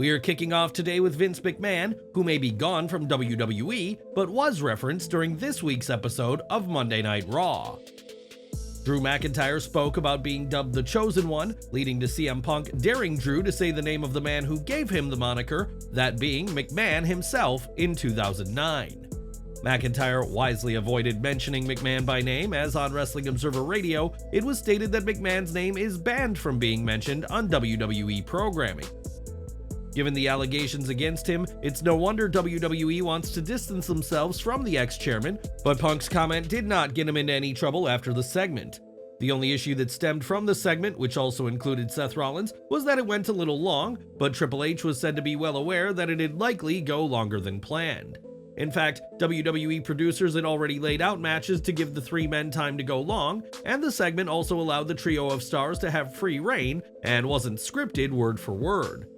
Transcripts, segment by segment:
We are kicking off today with Vince McMahon, who may be gone from WWE, but was referenced during this week's episode of Monday Night Raw. Drew McIntyre spoke about being dubbed the Chosen One, leading to CM Punk daring Drew to say the name of the man who gave him the moniker, that being McMahon himself in 2009. McIntyre wisely avoided mentioning McMahon by name, as on Wrestling Observer Radio, it was stated that McMahon's name is banned from being mentioned on WWE programming. Given the allegations against him, it's no wonder WWE wants to distance themselves from the ex-chairman, but Punk's comment did not get him into any trouble after the segment. The only issue that stemmed from the segment, which also included Seth Rollins, was that it went a little long, but Triple H was said to be well aware that it'd likely go longer than planned. In fact, WWE producers had already laid out matches to give the three men time to go long, and the segment also allowed the trio of stars to have free reign and wasn't scripted word for word.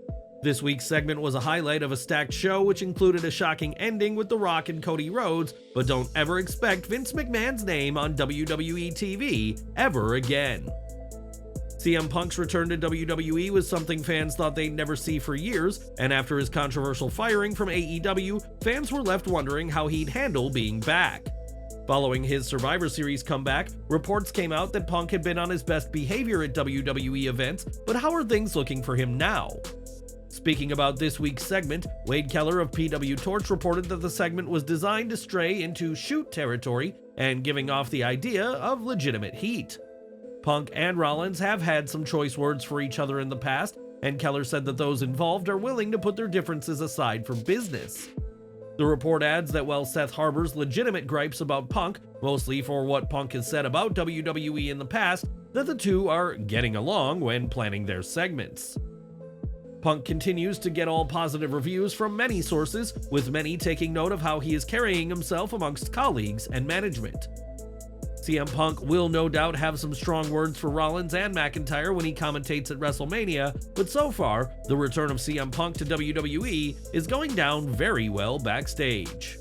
This week's segment was a highlight of a stacked show which included a shocking ending with The Rock and Cody Rhodes, but don't ever expect Vince McMahon's name on WWE TV ever again. CM Punk's return to WWE was something fans thought they'd never see for years, and after his controversial firing from AEW, fans were left wondering how he'd handle being back. Following his Survivor Series comeback, reports came out that Punk had been on his best behavior at WWE events, but how are things looking for him now? Speaking about this week's segment, Wade Keller of PW Torch reported that the segment was designed to stray into shoot territory and giving off the idea of legitimate heat. Punk and Rollins have had some choice words for each other in the past, and Keller said that those involved are willing to put their differences aside for business. The report adds that while Seth harbors legitimate gripes about Punk, mostly for what Punk has said about WWE in the past, that the two are getting along when planning their segments. Punk continues to get all positive reviews from many sources, with many taking note of how he is carrying himself amongst colleagues and management. CM Punk will no doubt have some strong words for Rollins and McIntyre when he commentates at WrestleMania, but so far, the return of CM Punk to WWE is going down very well backstage.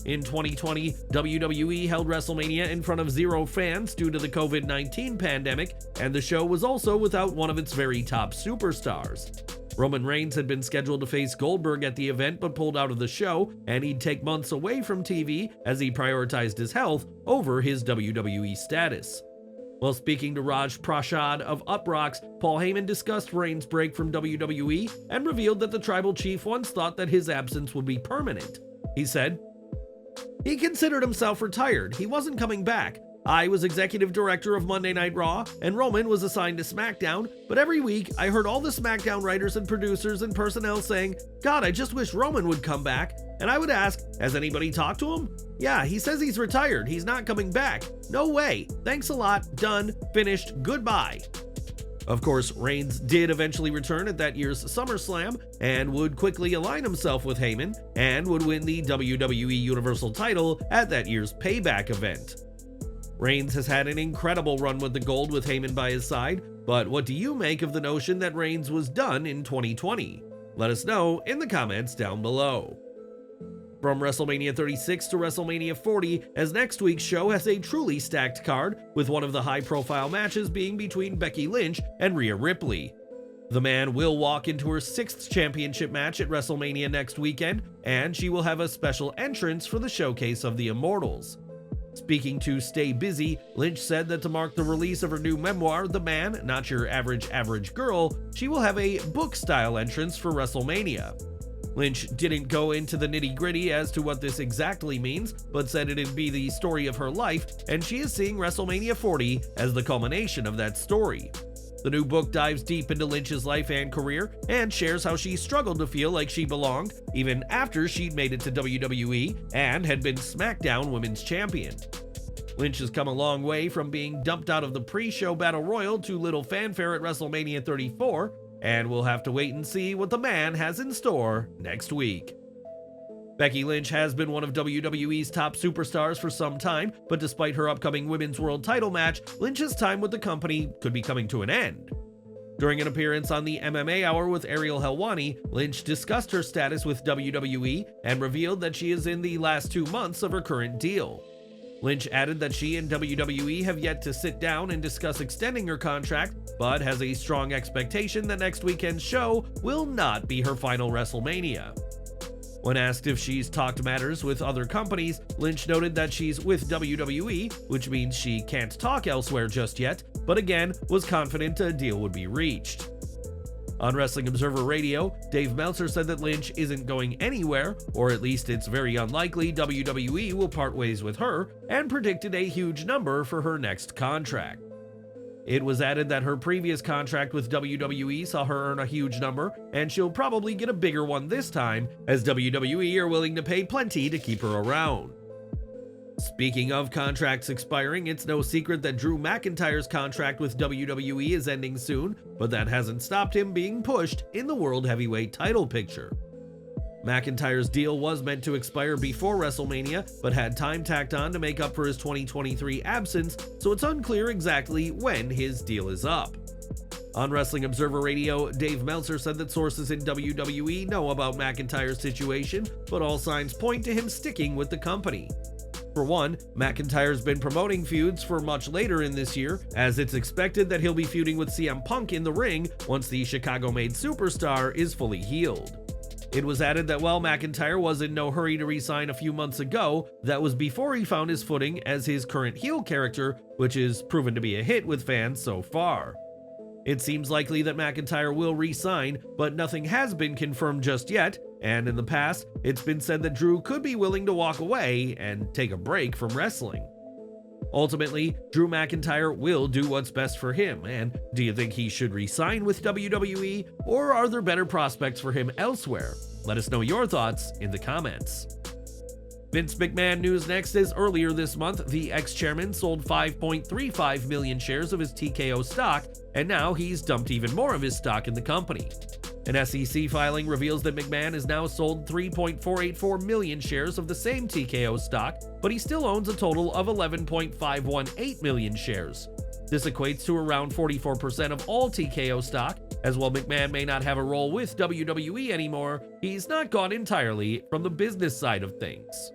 In 2020, WWE held WrestleMania in front of 0 fans due to the COVID-19 pandemic, and the show was also without one of its very top superstars. Roman Reigns had been scheduled to face Goldberg at the event but pulled out of the show, and he'd take months away from TV as he prioritized his health over his WWE status. While speaking to Raj Prashad of Uprocks, Paul Heyman discussed Reigns' break from WWE and revealed that the tribal chief once thought that his absence would be permanent. He said, "He considered himself retired. He wasn't coming back. I was executive director of Monday Night Raw, and Roman was assigned to SmackDown, but every week I heard all the SmackDown writers and producers and personnel saying, 'God, I just wish Roman would come back.' And I would ask, 'Has anybody talked to him?' 'Yeah, he says he's retired. He's not coming back.' 'No way. Thanks a lot. Done. Finished. Goodbye." Of course, Reigns did eventually return at that year's SummerSlam and would quickly align himself with Heyman and would win the WWE Universal title at that year's Payback event. Reigns has had an incredible run with the gold with Heyman by his side, but what do you make of the notion that Reigns was done in 2020? Let us know in the comments down below. From WrestleMania 36 to WrestleMania 40, as next week's show has a truly stacked card, with one of the high-profile matches being between Becky Lynch and Rhea Ripley. The man will walk into her 6th championship match at WrestleMania next weekend, and she will have a special entrance for the Showcase of the Immortals. Speaking to Stay Busy, Lynch said that to mark the release of her new memoir, The Man, Not Your Average Girl, she will have a book-style entrance for WrestleMania. Lynch didn't go into the nitty-gritty as to what this exactly means, but said it'd be the story of her life, and she is seeing WrestleMania 40 as the culmination of that story. The new book dives deep into Lynch's life and career, and shares how she struggled to feel like she belonged, even after she'd made it to WWE and had been SmackDown Women's Champion. Lynch has come a long way from being dumped out of the pre-show Battle Royal to little fanfare at WrestleMania 34, and we'll have to wait and see what the man has in store next week. Becky Lynch has been one of WWE's top superstars for some time, but despite her upcoming Women's World title match, Lynch's time with the company could be coming to an end. During an appearance on the MMA Hour with Ariel Helwani, Lynch discussed her status with WWE and revealed that she is in the last 2 months of her current deal. Lynch added that she and WWE have yet to sit down and discuss extending her contract, but has a strong expectation that next weekend's show will not be her final WrestleMania. When asked if she's talked matters with other companies, Lynch noted that she's with WWE, which means she can't talk elsewhere just yet, but again was confident a deal would be reached. On Wrestling Observer Radio, Dave Meltzer said that Lynch isn't going anywhere, or at least it's very unlikely WWE will part ways with her, and predicted a huge number for her next contract. It was added that her previous contract with WWE saw her earn a huge number, and she'll probably get a bigger one this time, as WWE are willing to pay plenty to keep her around. Speaking of contracts expiring, it's no secret that Drew McIntyre's contract with WWE is ending soon, but that hasn't stopped him being pushed in the World Heavyweight title picture. McIntyre's deal was meant to expire before WrestleMania, but had time tacked on to make up for his 2023 absence, so it's unclear exactly when his deal is up. On Wrestling Observer Radio, Dave Meltzer said that sources in WWE know about McIntyre's situation, but all signs point to him sticking with the company. For one, McIntyre's been promoting feuds for much later in this year, as it's expected that he'll be feuding with CM Punk in the ring once the Chicago-made superstar is fully healed. It was added that while McIntyre was in no hurry to re-sign a few months ago, that was before he found his footing as his current heel character, which is proven to be a hit with fans so far. It seems likely that McIntyre will re-sign, but nothing has been confirmed just yet, and in the past, it's been said that Drew could be willing to walk away and take a break from wrestling. Ultimately, Drew McIntyre will do what's best for him, and do you think he should re-sign with WWE, or are there better prospects for him elsewhere? Let us know your thoughts in the comments. Vince McMahon news next, as earlier this month, the ex-chairman sold 5.35 million shares of his TKO stock, and now he's dumped even more of his stock in the company. An SEC filing reveals that McMahon has now sold 3.484 million shares of the same TKO stock, but he still owns a total of 11.518 million shares. This equates to around 44% of all TKO stock, as while McMahon may not have a role with WWE anymore, he's not gone entirely from the business side of things.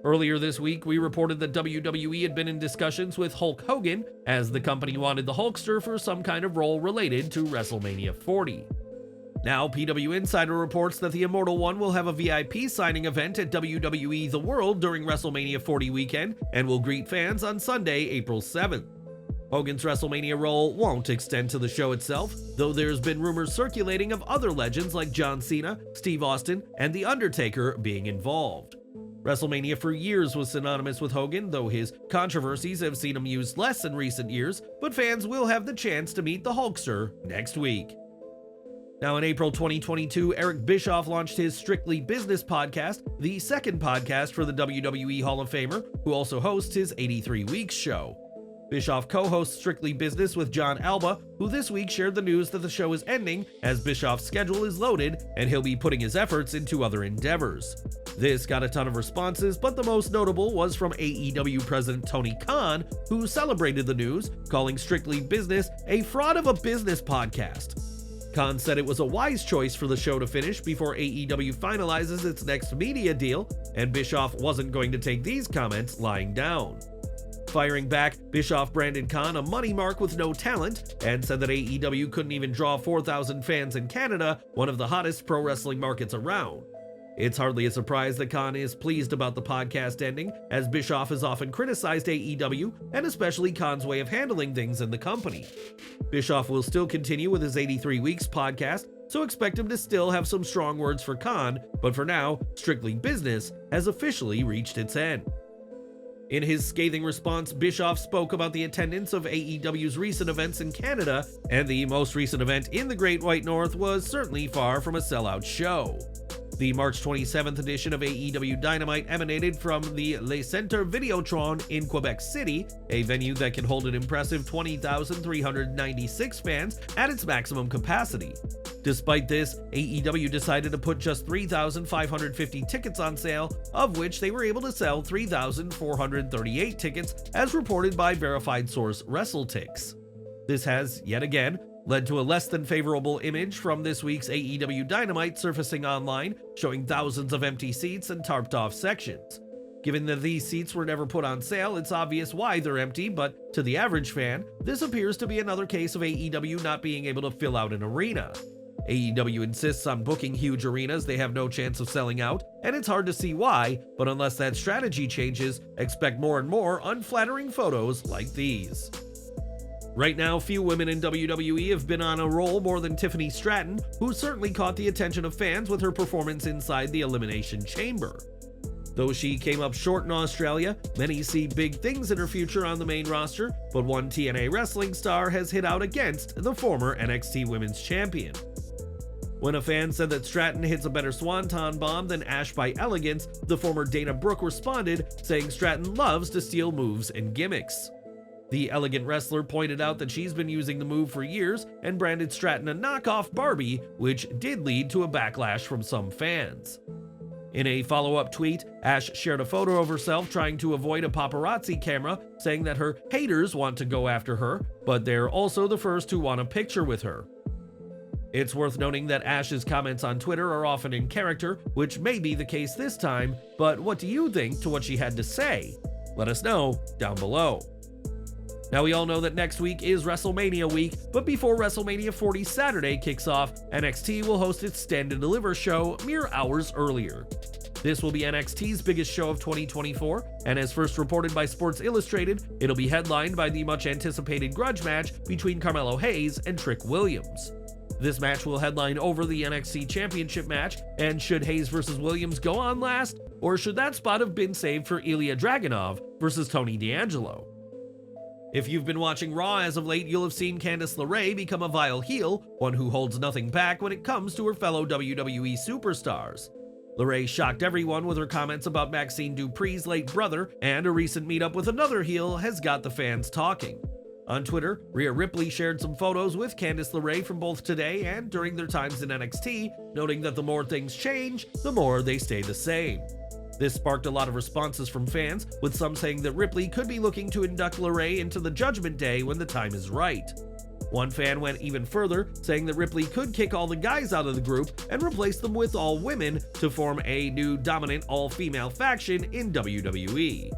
Earlier this week, we reported that WWE had been in discussions with Hulk Hogan, as the company wanted the Hulkster for some kind of role related to WrestleMania 40. Now, PW Insider reports that the Immortal One will have a VIP signing event at WWE The World during WrestleMania 40 weekend and will greet fans on Sunday, April 7th. Hogan's WrestleMania role won't extend to the show itself, though there's been rumors circulating of other legends like John Cena, Steve Austin, and The Undertaker being involved. WrestleMania for years was synonymous with Hogan, though his controversies have seen him used less in recent years, but fans will have the chance to meet the Hulkster next week. Now, in April 2022, Eric Bischoff launched his Strictly Business podcast, the second podcast for the WWE Hall of Famer, who also hosts his 83 Weeks show. Bischoff co-hosts Strictly Business with John Alba, who this week shared the news that the show is ending as Bischoff's schedule is loaded and he'll be putting his efforts into other endeavors. This got a ton of responses, but the most notable was from AEW president Tony Khan, who celebrated the news, calling Strictly Business a fraud of a business podcast. Khan said it was a wise choice for the show to finish before AEW finalizes its next media deal, and Bischoff wasn't going to take these comments lying down. Firing back, Bischoff branded Khan a money mark with no talent, and said that AEW couldn't even draw 4,000 fans in Canada, one of the hottest pro wrestling markets around. It's hardly a surprise that Khan is pleased about the podcast ending, as Bischoff has often criticized AEW, and especially Khan's way of handling things in the company. Bischoff will still continue with his 83 Weeks podcast, so expect him to still have some strong words for Khan, but for now, Strictly Business has officially reached its end. In his scathing response, Bischoff spoke about the attendance of AEW's recent events in Canada, and the most recent event in the Great White North was certainly far from a sellout show. The March 27th edition of AEW Dynamite emanated from the Le Centre Videotron in Quebec City, a venue that can hold an impressive 20,396 fans at its maximum capacity. Despite this, AEW decided to put just 3,550 tickets on sale, of which they were able to sell 3,438 tickets, as reported by verified source WrestleTix. This has, yet again, led to a less than favorable image from this week's AEW Dynamite surfacing online, showing thousands of empty seats and tarped off sections. Given that these seats were never put on sale, it's obvious why they're empty, but to the average fan, this appears to be another case of AEW not being able to fill out an arena. AEW insists on booking huge arenas they have no chance of selling out, and it's hard to see why, but unless that strategy changes, expect more and more unflattering photos like these. Right now, few women in WWE have been on a roll more than Tiffany Stratton, who certainly caught the attention of fans with her performance inside the Elimination Chamber. Though she came up short in Australia, many see big things in her future on the main roster, but one TNA wrestling star has hit out against the former NXT Women's Champion. When a fan said that Stratton hits a better swanton bomb than Ash by Elegance, the former Dana Brooke responded, saying Stratton loves to steal moves and gimmicks. The elegant wrestler pointed out that she's been using the move for years and branded Stratton a knockoff Barbie, which did lead to a backlash from some fans. In a follow-up tweet, Ash shared a photo of herself trying to avoid a paparazzi camera, saying that her haters want to go after her, but they're also the first who want a picture with her. It's worth noting that Ash's comments on Twitter are often in character, which may be the case this time, but what do you think to what she had to say? Let us know down below. Now, we all know that next week is WrestleMania week, but before WrestleMania 40 Saturday kicks off, NXT will host its Stand and Deliver show mere hours earlier. This will be NXT's biggest show of 2024, and as first reported by Sports Illustrated, it'll be headlined by the much-anticipated grudge match between Carmelo Hayes and Trick Williams. This match will headline over the NXT Championship match, and should Hayes vs. Williams go on last, or should that spot have been saved for Ilya Dragunov vs. Tony D'Angelo? If you've been watching Raw as of late, you'll have seen Candice LeRae become a vile heel, one who holds nothing back when it comes to her fellow WWE superstars. LeRae shocked everyone with her comments about Maxine Dupree's late brother, and a recent meetup with another heel has got the fans talking. On Twitter, Rhea Ripley shared some photos with Candice LeRae from both today and during their times in NXT, noting that the more things change, the more they stay the same. This sparked a lot of responses from fans, with some saying that Ripley could be looking to induct LeRae into the Judgment Day when the time is right. One fan went even further, saying that Ripley could kick all the guys out of the group and replace them with all women to form a new dominant all-female faction in WWE.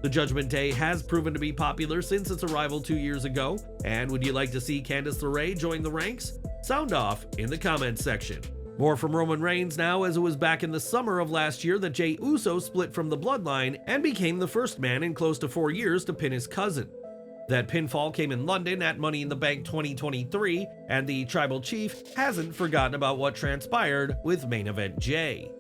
The Judgment Day has proven to be popular since its arrival 2 years ago, and would you like to see Candice LeRae join the ranks? Sound off in the comments section. More from Roman Reigns now, as it was back in the summer of last year that Jey Uso split from the Bloodline and became the first man in close to 4 years to pin his cousin. That pinfall came in London at Money in the Bank 2023, and the Tribal Chief hasn't forgotten about what transpired with Main Event Jey.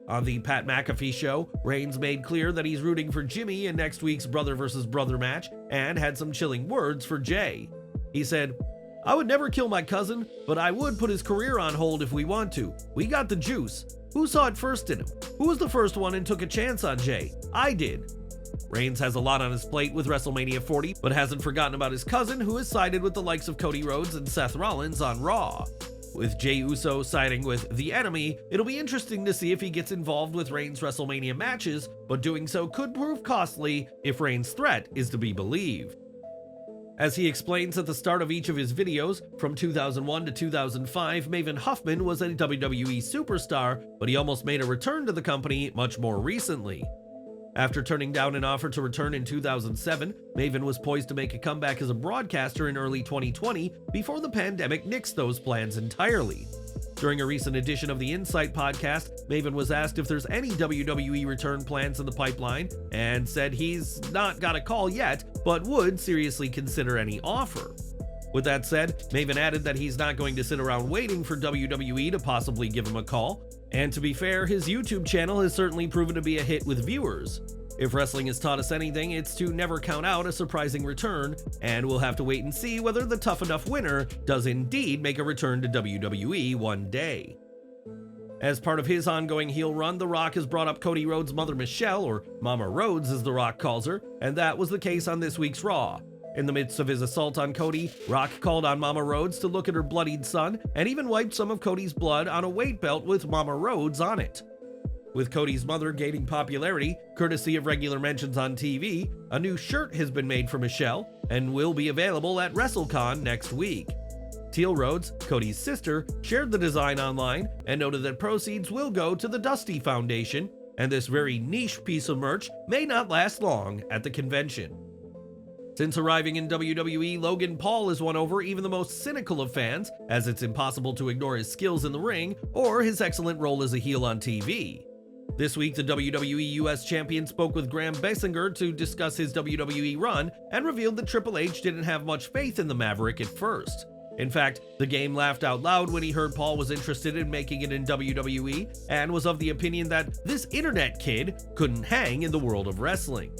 On the Pat McAfee show, Reigns made clear that he's rooting for Jimmy in next week's brother versus brother match, and had some chilling words for Jey. He said, "I would never kill my cousin, but I would put his career on hold if we want to. We got the juice. Who saw it first in him? Who was the first one and took a chance on Jey? I did." Reigns has a lot on his plate with WrestleMania 40, but hasn't forgotten about his cousin, who has sided with the likes of Cody Rhodes and Seth Rollins on Raw. With Jey Uso siding with The Enemy, it'll be interesting to see if he gets involved with Reigns' WrestleMania matches, but doing so could prove costly if Reigns' threat is to be believed. As he explains at the start of each of his videos, from 2001 to 2005, Maven Huffman was a WWE superstar, but he almost made a return to the company much more recently. After turning down an offer to return in 2007, Maven was poised to make a comeback as a broadcaster in early 2020 before the pandemic nixed those plans entirely. During a recent edition of the Insight podcast, Maven was asked if there's any WWE return plans in the pipeline, and said he's not got a call yet, but would seriously consider any offer. With that said, Maven added that he's not going to sit around waiting for WWE to possibly give him a call, and to be fair, his YouTube channel has certainly proven to be a hit with viewers. If wrestling has taught us anything, it's to never count out a surprising return, and we'll have to wait and see whether the Tough Enough winner does indeed make a return to WWE one day. As part of his ongoing heel run, The Rock has brought up Cody Rhodes' mother Michelle, or Mama Rhodes as The Rock calls her, and that was the case on this week's Raw. In the midst of his assault on Cody, Rock called on Mama Rhodes to look at her bloodied son, and even wiped some of Cody's blood on a weight belt with Mama Rhodes on it. With Cody's mother gaining popularity, courtesy of regular mentions on TV, a new shirt has been made for Michelle, and will be available at WrestleCon next week. Teal Rhodes, Cody's sister, shared the design online, and noted that proceeds will go to the Dusty Foundation, and this very niche piece of merch may not last long at the convention. Since arriving in WWE, Logan Paul has won over even the most cynical of fans, as it's impossible to ignore his skills in the ring or his excellent role as a heel on TV. This week, the WWE US Champion spoke with Graham Bessinger to discuss his WWE run and revealed that Triple H didn't have much faith in the Maverick at first. In fact, the game laughed out loud when he heard Paul was interested in making it in WWE and was of the opinion that this internet kid couldn't hang in the world of wrestling.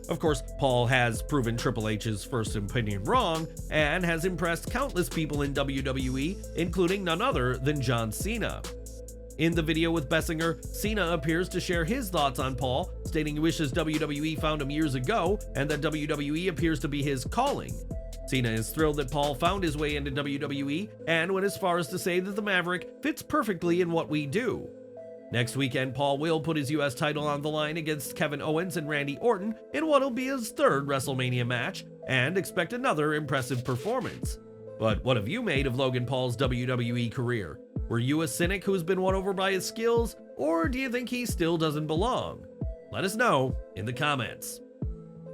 Of course, Paul has proven Triple H's first opinion wrong and has impressed countless people in WWE, including none other than John Cena. In the video with Bessinger, Cena appears to share his thoughts on Paul, stating he wishes WWE found him years ago and that WWE appears to be his calling. Cena is thrilled that Paul found his way into WWE and went as far as to say that the Maverick fits perfectly in what we do. Next weekend, Paul will put his US title on the line against Kevin Owens and Randy Orton in what'll be his third WrestleMania match, and expect another impressive performance. But what have you made of Logan Paul's WWE career? Were you a cynic who's been won over by his skills, or do you think he still doesn't belong? Let us know in the comments.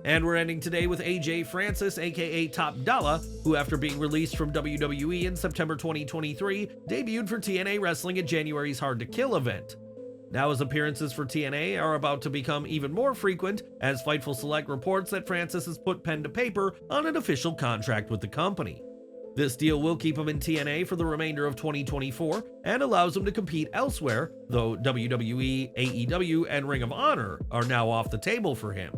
And we're ending today with AJ Francis, aka Top Dolla, who after being released from WWE in September 2023, debuted for TNA Wrestling at January's Hard to Kill event. Now his appearances for TNA are about to become even more frequent, as Fightful Select reports that Francis has put pen to paper on an official contract with the company. This deal will keep him in TNA for the remainder of 2024 and allows him to compete elsewhere, though WWE, AEW, and Ring of Honor are now off the table for him.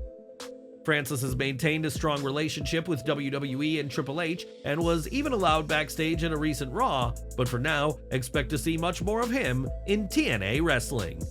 Francis has maintained a strong relationship with WWE and Triple H and was even allowed backstage in a recent Raw, but for now, expect to see much more of him in TNA Wrestling.